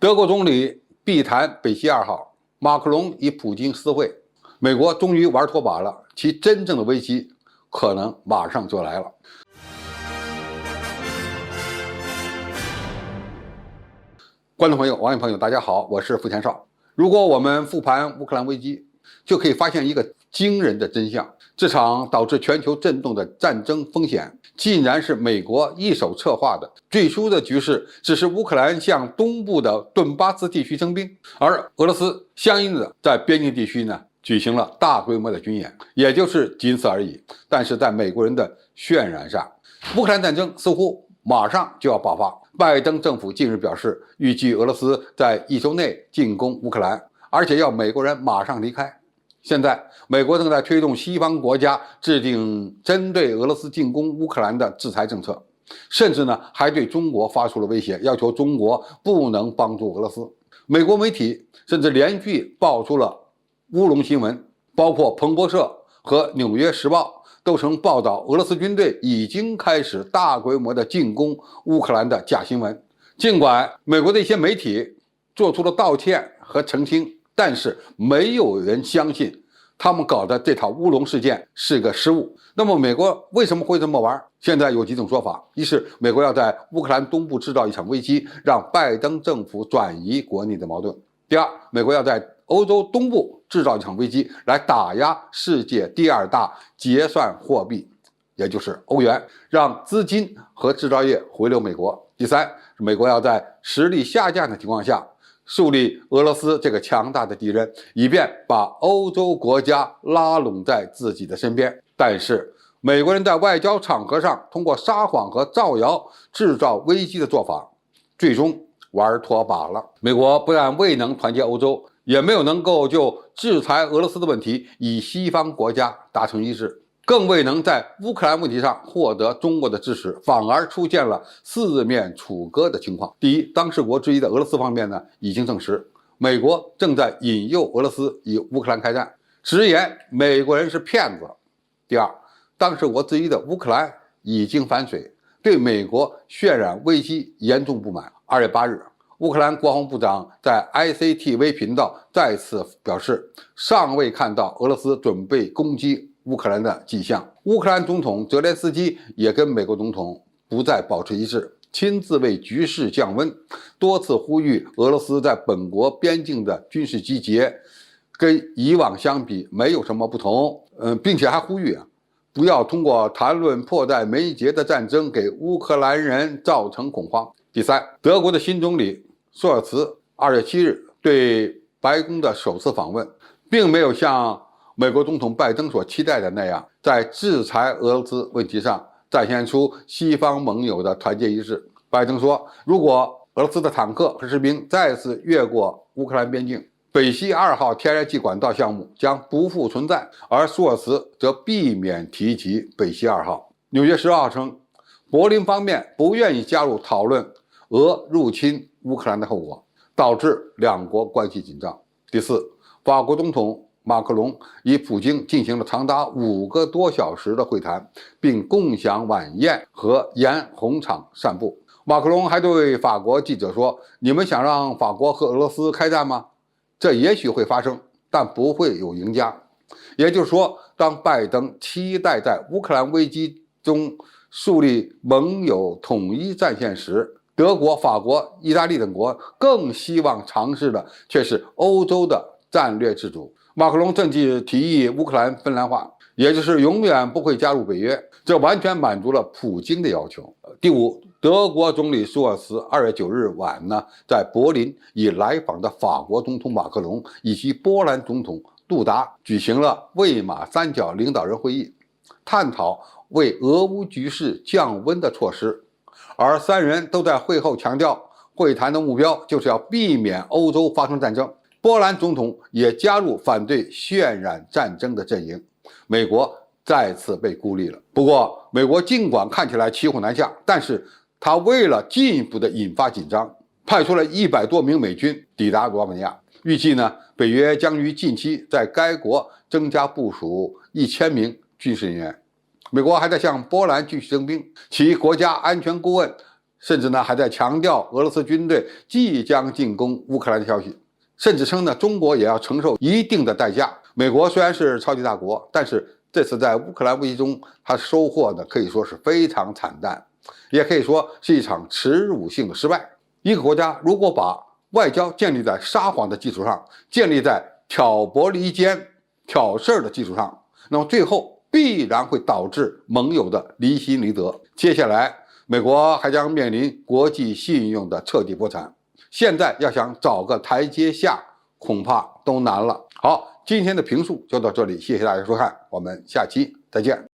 德国总理必谈北溪2号，马克龙与普京私会，美国终于玩脱靶了，其真正的危机可能马上就来了。观众朋友、网友朋友，大家好，我是付前少。如果我们复盘乌克兰危机，就可以发现一个惊人的真相：这场导致全球震动的战争风险，竟然是美国一手策划的。最初的局势只是乌克兰向东部的顿巴斯地区征兵，而俄罗斯相应的在边境地区呢举行了大规模的军演，也就是仅此而已。但是在美国人的渲染下，乌克兰战争似乎马上就要爆发。拜登政府近日表示，预计俄罗斯在1周内进攻乌克兰，而且要美国人马上离开。现在，美国正在推动西方国家制定针对俄罗斯进攻乌克兰的制裁政策，甚至呢还对中国发出了威胁，要求中国不能帮助俄罗斯。美国媒体甚至连续爆出了乌龙新闻，包括彭博社和纽约时报都曾报道俄罗斯军队已经开始大规模的进攻乌克兰的假新闻。尽管美国的一些媒体做出了道歉和澄清，但是没有人相信他们搞的这套乌龙事件是个失误。那么美国为什么会这么玩？现在有几种说法：一是美国要在乌克兰东部制造一场危机，让拜登政府转移国内的矛盾；第二，美国要在欧洲东部制造一场危机，来打压世界第2大结算货币，也就是欧元，让资金和制造业回流美国；第三，美国要在实力下降的情况下树立俄罗斯这个强大的敌人，以便把欧洲国家拉拢在自己的身边。但是美国人在外交场合上通过撒谎和造谣制造危机的做法，最终玩脱靶了。美国不但未能团结欧洲，也没有能够就制裁俄罗斯的问题与西方国家达成一致，更未能在乌克兰问题上获得中国的支持，反而出现了四面楚歌的情况。第一，当事国之一的俄罗斯方面呢，已经证实美国正在引诱俄罗斯与乌克兰开战，直言美国人是骗子。第二，当事国之一的乌克兰已经反水，对美国渲染危机严重不满。2月8日，乌克兰国防部长在 ICTV 频道再次表示，尚未看到俄罗斯准备攻击乌克兰的迹象。乌克兰总统泽连斯基也跟美国总统不再保持一致，亲自为局势降温，多次呼吁俄罗斯在本国边境的军事集结跟以往相比没有什么不同，并且还呼吁不要通过谈论迫在眉睫的战争给乌克兰人造成恐慌。第三，德国的新总理朔尔茨2月7日对白宫的首次访问，并没有像美国总统拜登所期待的那样，在制裁俄罗斯问题上展现出西方盟友的团结一致。拜登说，如果俄罗斯的坦克和士兵再次越过乌克兰边境，北溪2号天然气管道项目将不复存在，而朔尔茨则避免提及北溪2号。纽约时报称，柏林方面不愿意加入讨论俄入侵乌克兰的后果，导致两国关系紧张。第四，法国总统马克龙与普京进行了长达5个多小时的会谈，并共享晚宴和沿红场散步。马克龙还对法国记者说，你们想让法国和俄罗斯开战吗？这也许会发生，但不会有赢家。也就是说，当拜登期待在乌克兰危机中树立盟友统一战线时，德国、法国、意大利等国更希望尝试的却是欧洲的战略自主。马克龙甚至提议乌克兰芬兰化，也就是永远不会加入北约，这完全满足了普京的要求。第五，德国总理舒尔茨2月9日晚呢，在柏林与来访的法国总统马克龙以及波兰总统杜达举行了魏玛三角领导人会议，探讨为俄乌局势降温的措施。而三人都在会后强调，会谈的目标就是要避免欧洲发生战争。波兰总统也加入反对渲染战争的阵营，美国再次被孤立了。不过，美国尽管看起来骑虎难下，但是他为了进一步的引发紧张，派出了100多名美军抵达罗马尼亚。预计呢，北约将于近期在该国增加部署1000名军事人员。美国还在向波兰继续征兵，其国家安全顾问甚至呢还在强调俄罗斯军队即将进攻乌克兰的消息，甚至称呢中国也要承受一定的代价。美国虽然是超级大国，但是这次在乌克兰危机中，它收获呢可以说是非常惨淡，也可以说是一场耻辱性的失败。一个国家如果把外交建立在撒谎的基础上，建立在挑拨离间、挑事儿的基础上，那么最后必然会导致盟友的离心离德。接下来，美国还将面临国际信用的彻底破产。现在要想找个台阶下，恐怕都难了。好，今天的评述就到这里，谢谢大家收看，我们下期再见。